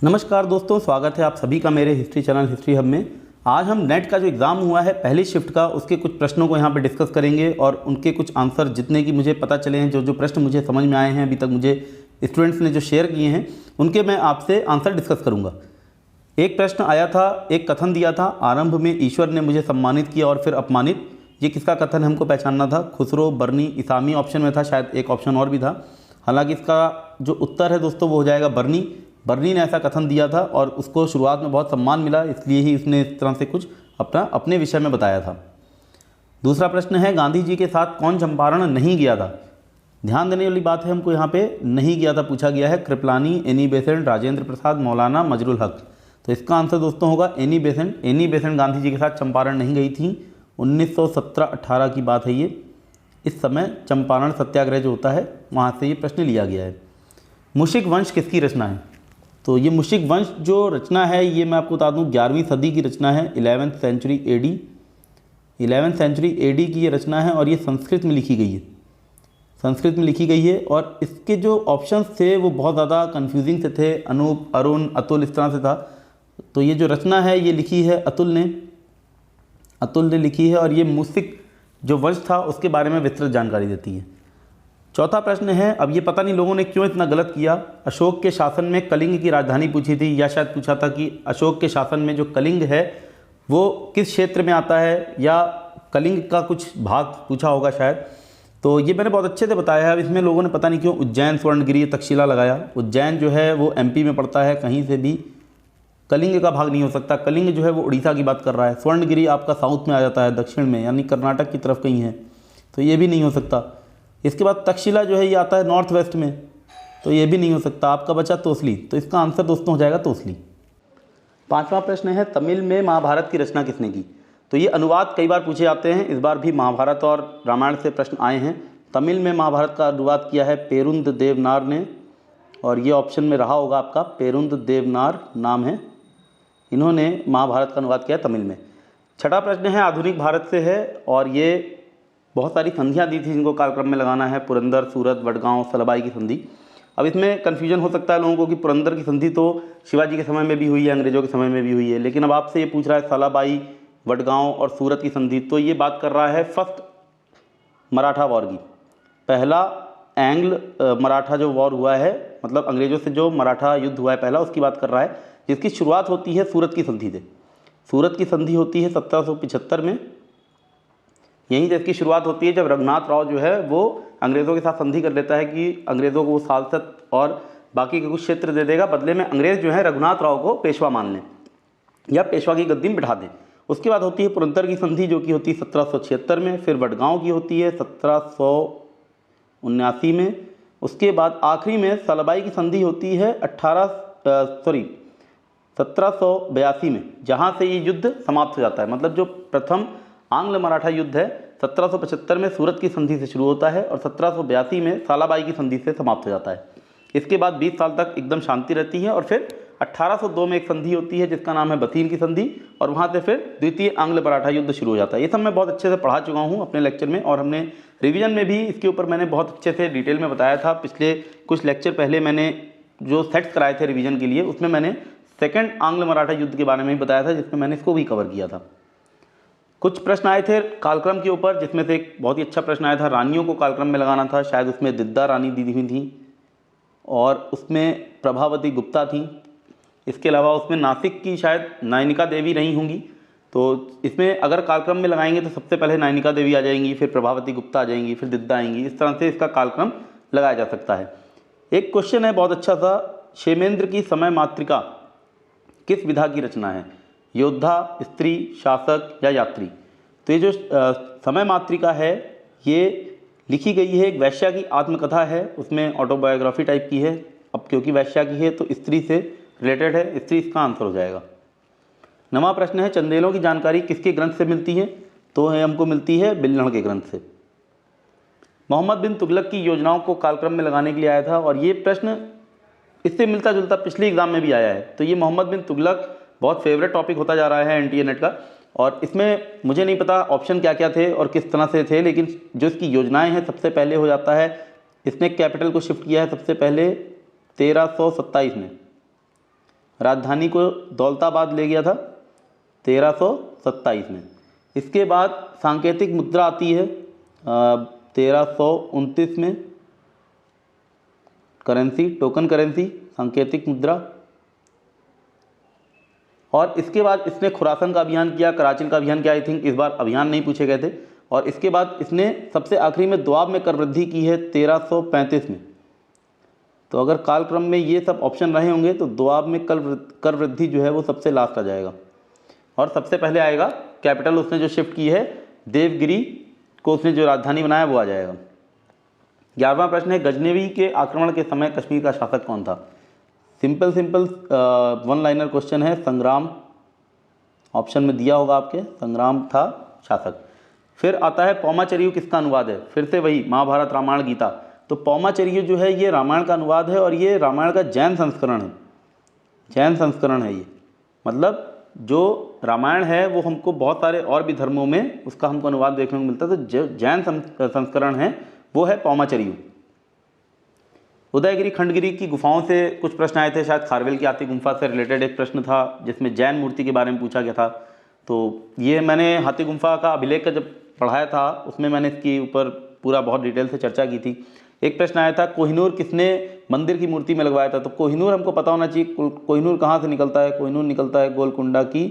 नमस्कार दोस्तों, स्वागत है आप सभी का मेरे हिस्ट्री चैनल हिस्ट्री हब में। आज हम नेट का जो एग्ज़ाम हुआ है पहली शिफ्ट का, उसके कुछ प्रश्नों को यहाँ पे डिस्कस करेंगे और उनके कुछ आंसर जितने की मुझे पता चले हैं, जो जो प्रश्न मुझे समझ में आए हैं अभी तक मुझे स्टूडेंट्स ने जो शेयर किए हैं उनके मैं आपसे आंसर डिस्कस करूँगा। एक प्रश्न आया था, एक कथन दिया था, आरंभ में ईश्वर ने मुझे सम्मानित किया और फिर अपमानित। ये किसका कथन हमको पहचानना था? खुसरो, बर्नी, इसामी ऑप्शन में था, शायद एक ऑप्शन और भी था। हालांकि इसका जो उत्तर है दोस्तों वो हो जाएगा बर्नी। बर्नी ने ऐसा कथन दिया था और उसको शुरुआत में बहुत सम्मान मिला, इसलिए ही उसने इस तरह से कुछ अपने विषय में बताया था। दूसरा प्रश्न है, गांधी जी के साथ कौन चंपारण नहीं गया था? ध्यान देने वाली बात है, हमको यहाँ पे नहीं गया था पूछा गया है। Kripalani, Annie Besant, Rajendra Prasad, Maulana, Mazharul Haq. तो इसका आंसर दोस्तों होगा Annie Besant. Annie Besant Gandhi ji के साथ चंपारण नहीं गई थी। 1917-18 की बात है ये। इस समय चंपारण सत्याग्रह जो होता है वहाँ से ये प्रश्न लिया गया है। मुशिक वंश किसकी रचना है? तो ये मुशिक वंश जो रचना है ये मैं आपको बता दूं 11वीं सदी की रचना है। 11th century AD, 11th century AD की ये रचना है और ये संस्कृत में लिखी गई है। संस्कृत में लिखी गई है और इसके जो ऑप्शंस थे वो बहुत ज़्यादा कन्फ्यूजिंग से थे। अनूप, अरुण, अतुल, इस तरह से था। तो ये जो रचना है ये लिखी है अतुल ने लिखी है और ये मुशिक जो वंश था उसके बारे में विस्तृत जानकारी देती है। चौथा प्रश्न है, अब ये पता नहीं लोगों ने क्यों इतना गलत किया। अशोक के शासन में कलिंग की राजधानी पूछी थी, या शायद पूछा था कि अशोक के शासन में जो कलिंग है वो किस क्षेत्र में आता है, या कलिंग का कुछ भाग पूछा होगा शायद। तो ये मैंने बहुत अच्छे से बताया है। अब इसमें लोगों ने पता नहीं क्यों उज्जैन, स्वर्णगिरी, तक्षशिला लगाया। उज्जैन जो है वो एमपी में पड़ता है, कहीं से भी कलिंग का भाग नहीं हो सकता। कलिंग जो है वो उड़ीसा की बात कर रहा है। स्वर्णगिरी आपका साउथ में आ जाता है, दक्षिण में, यानी कर्नाटक की तरफ कहीं है, तो ये भी नहीं हो सकता। इसके बाद तक्षशिला जो है ये आता है नॉर्थ वेस्ट में, तो ये भी नहीं हो सकता। आपका बचा तोसली, तो इसका आंसर दोस्तों हो जाएगा तोसली। पांचवा प्रश्न है, तमिल में महाभारत की रचना किसने की? तो ये अनुवाद कई बार पूछे जाते हैं, इस बार भी महाभारत और रामायण से प्रश्न आए हैं। तमिल में महाभारत का अनुवाद किया है पेरुंद देवनार ने, और ये ऑप्शन में रहा होगा आपका, पेरुंद देवनार नाम है, इन्होंने महाभारत का अनुवाद किया तमिल में। छठा प्रश्न है, आधुनिक भारत से है और ये बहुत सारी संधियाँ दी थी जिनको कालक्रम में लगाना है। पुरंदर, सूरत, वडगांव, सलाबाई की संधि। अब इसमें कन्फ्यूजन हो सकता है लोगों को कि पुरंदर की संधि तो शिवाजी के समय में भी हुई है, अंग्रेजों के समय में भी हुई है, लेकिन अब आपसे ये पूछ रहा है सलाबाई, वडगांव और सूरत की संधि, तो ये बात कर रहा है फर्स्ट मराठा वॉर की। पहला एंग्ल मराठा जो वॉर हुआ है, मतलब अंग्रेजों से जो मराठा युद्ध हुआ है पहला, उसकी बात कर रहा है, जिसकी शुरुआत होती है सूरत की संधि से। सूरत की संधि होती है 1775 में। यहीं से इसकी शुरुआत होती है जब रघुनाथ राव जो है वो अंग्रेज़ों के साथ संधि कर लेता है कि अंग्रेज़ों को वो साल्तत और बाकी के कुछ क्षेत्र दे देगा, बदले में अंग्रेज़ जो है रघुनाथ राव को पेशवा मान लें या पेशवा की गद्दी में बिठा दें। उसके बाद होती है पुरंदर की संधि जो कि होती है 1776 में। फिर वडगांव की होती है 1779 में। उसके बाद आखिरी में सलाबाई की संधि होती है 1782 में, जहाँ से ये युद्ध समाप्त हो जाता है। मतलब जो प्रथम आंग्ल मराठा युद्ध है 1775 में सूरत की संधि से शुरू होता है और 1782 में सालाबाई की संधि से समाप्त हो जाता है। इसके बाद 20 साल तक एकदम शांति रहती है और फिर 1802 में एक संधि होती है जिसका नाम है बसीन की संधि, और वहाँ से फिर द्वितीय आंग्ल मराठा युद्ध शुरू हो जाता है। ये सब मैं बहुत अच्छे से पढ़ा चुका हूँ अपने लेक्चर में, और हमने रिविजन में भी इसके ऊपर मैंने बहुत अच्छे से डिटेल में बताया था। पिछले कुछ लेक्चर पहले मैंने जो सेट्स कराए थे रिविजन के लिए, उसमें मैंने सेकेंड आंग्ल मराठा युद्ध के बारे में भी बताया था, जिसमें मैंने इसको भी कवर किया था। कुछ प्रश्न आए थे कालक्रम के ऊपर, जिसमें से एक बहुत ही अच्छा प्रश्न आया था, रानियों को कालक्रम में लगाना था। शायद उसमें दिद्दा रानी दी हुई थी और उसमें प्रभावती गुप्ता थी। इसके अलावा उसमें नासिक की शायद नयनिका देवी रही होंगी। तो इसमें अगर कालक्रम में लगाएंगे तो सबसे पहले नयनिका देवी आ जाएंगी, फिर प्रभावती गुप्ता आ जाएंगी, फिर दिद्दा आएंगी। इस तरह से इसका कालक्रम लगाया जा सकता है। एक क्वेश्चन है बहुत अच्छा सा, क्षेमेंद्र की समय मातृका किस विधा की रचना है? योद्धा, स्त्री, शासक या यात्री? तो ये जो समय मातृका है ये लिखी गई है, एक वैश्या की आत्मकथा है, उसमें ऑटोबायोग्राफी टाइप की है। अब क्योंकि वैश्या की है तो स्त्री से रिलेटेड है, स्त्री इसका आंसर हो जाएगा। नवा प्रश्न है, चंदेलों की जानकारी किसके ग्रंथ से मिलती है? तो हमको मिलती है बिल्हण के ग्रंथ से। मोहम्मद बिन तुगलक की योजनाओं को कालक्रम में लगाने के लिए आया था, और ये प्रश्न इससे मिलता जुलता पिछले एग्जाम में भी आया है। तो ये मोहम्मद बिन तुगलक बहुत फेवरेट टॉपिक होता जा रहा है एनटीए नेट का, और इसमें मुझे नहीं पता ऑप्शन क्या क्या थे और किस तरह से थे, लेकिन जो इसकी योजनाएं हैं सबसे पहले हो जाता है, इसने कैपिटल को शिफ्ट किया है सबसे पहले 1327 में। राजधानी को दौलताबाद ले गया था 1327 में। इसके बाद सांकेतिक मुद्रा आती है 1329 में, करेंसी, टोकन करेंसी, सांकेतिक मुद्रा। और इसके बाद इसने खुरासन का अभियान किया, कराची का अभियान किया। आई थिंक इस बार अभियान नहीं पूछे गए थे। और इसके बाद इसने सबसे आखिरी में दोआब में कर वृद्धि की है 1335 में। तो अगर कालक्रम में ये सब ऑप्शन रहे होंगे तो दोआब में कर वृद्धि जो है वो सबसे लास्ट आ जाएगा। और सबसे पहले आएगा कैपिटल उसने जो शिफ्ट की है, देवगिरी को उसने जो राजधानी बनाया वो आ जाएगा। 11वां प्रश्न है, गजनवी के आक्रमण के समय कश्मीर का शासक कौन था? सिंपल वन लाइनर क्वेश्चन है, संग्राम ऑप्शन में दिया होगा आपके, संग्राम था शासक। फिर आता है पौमाचर्यु किसका अनुवाद है? फिर से वही महाभारत, रामायण, गीता। तो पौमाचर्यु जो है ये रामायण का अनुवाद है और ये रामायण का जैन संस्करण है। जैन संस्करण है ये, मतलब जो रामायण है वो हमको बहुत सारे और भी धर्मों में उसका हमको अनुवाद देखने को मिलता है। तो जो जैन संस्करण है वो है पौमाचर्यु। उदयगिरी खंडगिरी की गुफाओं से कुछ प्रश्न आए थे, शायद खारवेल की हाथी गुम्फा से रिलेटेड एक प्रश्न था जिसमें जैन मूर्ति के बारे में पूछा गया था। तो ये मैंने हाथी गुम्फा का अभिलेख का जब पढ़ाया था उसमें मैंने इसके ऊपर पूरा बहुत डिटेल से चर्चा की थी। एक प्रश्न आया था, कोहिनूर किसने मंदिर की मूर्ति में लगवाया था? तो कोहिनूर हमको पता होना चाहिए, कोहिनूर कहाँ से निकलता है? कोहिनूर निकलता है गोलकुंडा की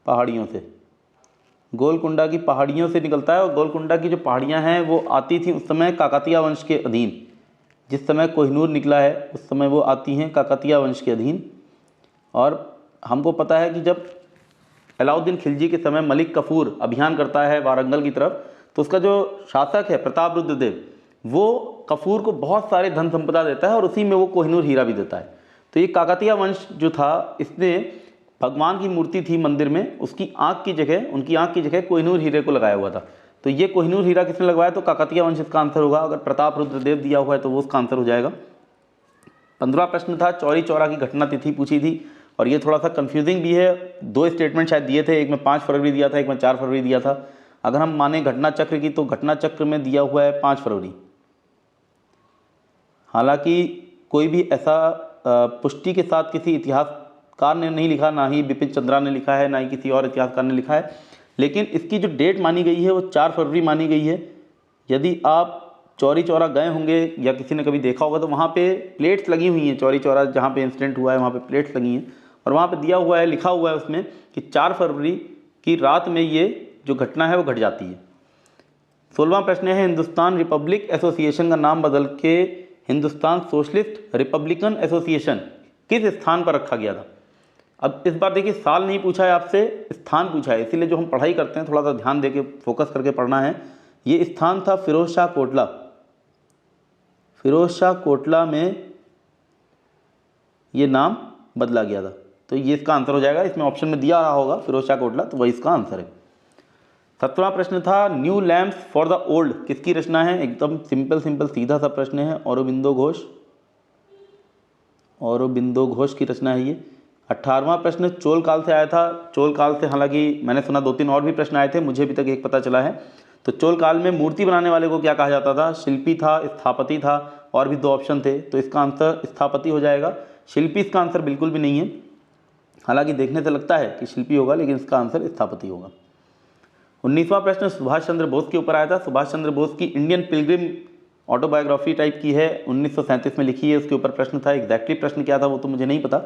पहाड़ियों से, गोलकुंडा की पहाड़ियों से निकलता है। और गोलकुंडा की जो पहाड़ियाँ हैं वो आती थी उस समय काकतीय वंश के अधीन। जिस समय कोहिनूर निकला है उस समय वो आती हैं काकतीय वंश के अधीन। और हमको पता है कि जब अलाउद्दीन खिलजी के समय मलिक कफूर अभियान करता है वारंगल की तरफ, तो उसका जो शासक है प्रताप देव, वो कफूर को बहुत सारे धन संपदा देता है और उसी में वो कोहिनूर हीरा भी देता है। तो ये काकतीय वंश जो था, इसने भगवान की मूर्ति थी मंदिर में, उसकी आँख की जगह, उनकी आँख की जगह कोहिनूर हीरे को लगाया हुआ था। तो ये कोहिनूर हीरा किसने लगवाया? तो काकतीय वंश इसका आंसर होगा। अगर प्रताप रुद्रदेव दिया हुआ है तो वो उसका आंसर हो जाएगा। 15वां प्रश्न था, चौरी चौरा की घटना तिथि पूछी थी और ये थोड़ा सा कंफ्यूजिंग भी है। 2 स्टेटमेंट शायद दिए थे, एक में 5 फरवरी दिया था, एक में 4 फरवरी दिया था। अगर हम माने घटना चक्र की तो घटना चक्र में दिया हुआ है 5 फरवरी। हालांकि कोई भी ऐसा पुष्टि के साथ किसी इतिहासकार ने नहीं लिखा, ना ही बिपिन चंद्रा ने लिखा है, ना ही किसी और इतिहासकार ने लिखा है, लेकिन इसकी जो डेट मानी गई है वो 4 फरवरी मानी गई है। यदि आप चौरी चौरा गए होंगे या किसी ने कभी देखा होगा तो वहाँ पे प्लेट्स लगी हुई हैं, चौरी चौरा जहाँ पे इंसिडेंट हुआ है वहाँ पे प्लेट्स लगी हैं और वहाँ पे दिया हुआ है, लिखा हुआ है उसमें कि 4 फरवरी की रात में ये जो घटना है वो घट जाती है। 16वां प्रश्न है, हिंदुस्तान रिपब्लिक एसोसिएशन का नाम बदल के हिंदुस्तान सोशलिस्ट रिपब्लिकन एसोसिएशन किस स्थान पर रखा गया था? अब इस बार देखिए साल नहीं पूछा है आपसे, स्थान पूछा है, इसीलिए जो हम पढ़ाई करते हैं थोड़ा सा ध्यान देके फोकस करके पढ़ना है। ये स्थान था फिरोज शाह कोटला। फिरोज शाह कोटला में ये नाम बदला गया था, तो ये इसका आंसर हो जाएगा। इसमें ऑप्शन में दिया रहा होगा फिरोज शाह कोटला, तो वही इसका आंसर है। 17वां प्रश्न था, new lamps for the old किसकी रचना है? एकदम सिंपल सीधा सा प्रश्न है, औरोबिंदो घोष, औरोबिंदो घोष की रचना है ये। 18वां प्रश्न चोल काल से आया था। चोल काल से हालांकि मैंने सुना 2-3 और भी प्रश्न आए थे, मुझे अभी तक एक पता चला है। तो चोल काल में मूर्ति बनाने वाले को क्या कहा जाता था? शिल्पी था, स्थापति था, और भी 2 ऑप्शन थे, तो इसका आंसर स्थापति हो जाएगा। शिल्पी इसका आंसर बिल्कुल भी नहीं है, हालांकि देखने से लगता है कि शिल्पी होगा, लेकिन इसका आंसर स्थापति होगा। 19वां प्रश्न सुभाष चंद्र बोस के ऊपर आया था। सुभाष चंद्र बोस की इंडियन पिलग्रिम ऑटोबायोग्राफी टाइप की है, 1937 में लिखी है, उसके ऊपर प्रश्न था। एग्जैक्टली प्रश्न क्या था वो तो मुझे नहीं पता,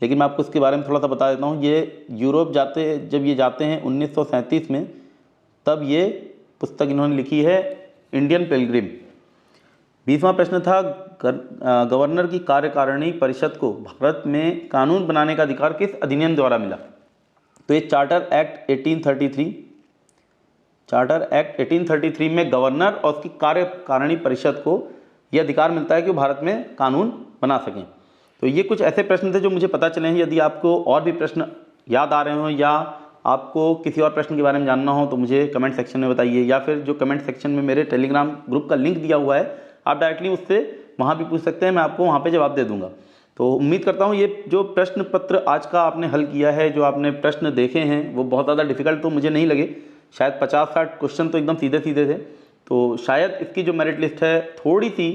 लेकिन मैं आपको इसके बारे में थोड़ा सा बता देता हूँ। ये यूरोप जब ये जाते हैं 1937 में, तब ये पुस्तक इन्होंने लिखी है इंडियन पिलग्रिम। 20वां प्रश्न था, गवर्नर की कार्यकारिणी परिषद को भारत में कानून बनाने का अधिकार किस अधिनियम द्वारा मिला? तो ये चार्टर एक्ट 1833, चार्टर एक्ट 1833 में गवर्नर और उसकी कार्यकारिणी परिषद को ये अधिकार मिलता है कि वो भारत में कानून बना सकें। तो ये कुछ ऐसे प्रश्न थे जो मुझे पता चले हैं। यदि आपको और भी प्रश्न याद आ रहे हो या आपको किसी और प्रश्न के बारे में जानना हो तो मुझे कमेंट सेक्शन में बताइए, या फिर जो कमेंट सेक्शन में मेरे टेलीग्राम ग्रुप का लिंक दिया हुआ है आप डायरेक्टली उससे वहाँ भी पूछ सकते हैं, मैं आपको वहाँ पे जवाब दे दूँगा। तो उम्मीद करता हूँ ये जो प्रश्न पत्र आज का आपने हल किया है, जो आपने प्रश्न देखे हैं वो बहुत ज़्यादा डिफिकल्ट तो मुझे नहीं लगे। शायद 50-60 क्वेश्चन तो एकदम सीधे सीधे थे, तो शायद इसकी जो मेरिट लिस्ट है थोड़ी सी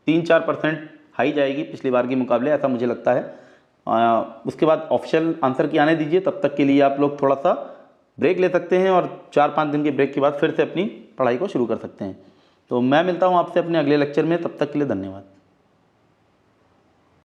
3-4% हाई जाएगी पिछली बार के मुकाबले, ऐसा मुझे लगता है। उसके बाद ऑफिशियल आंसर की आने दीजिए। तब तक के लिए आप लोग थोड़ा सा ब्रेक ले सकते हैं और 4-5 दिन के ब्रेक के बाद फिर से अपनी पढ़ाई को शुरू कर सकते हैं। तो मैं मिलता हूँ आपसे अपने अगले लेक्चर में, तब तक के लिए धन्यवाद।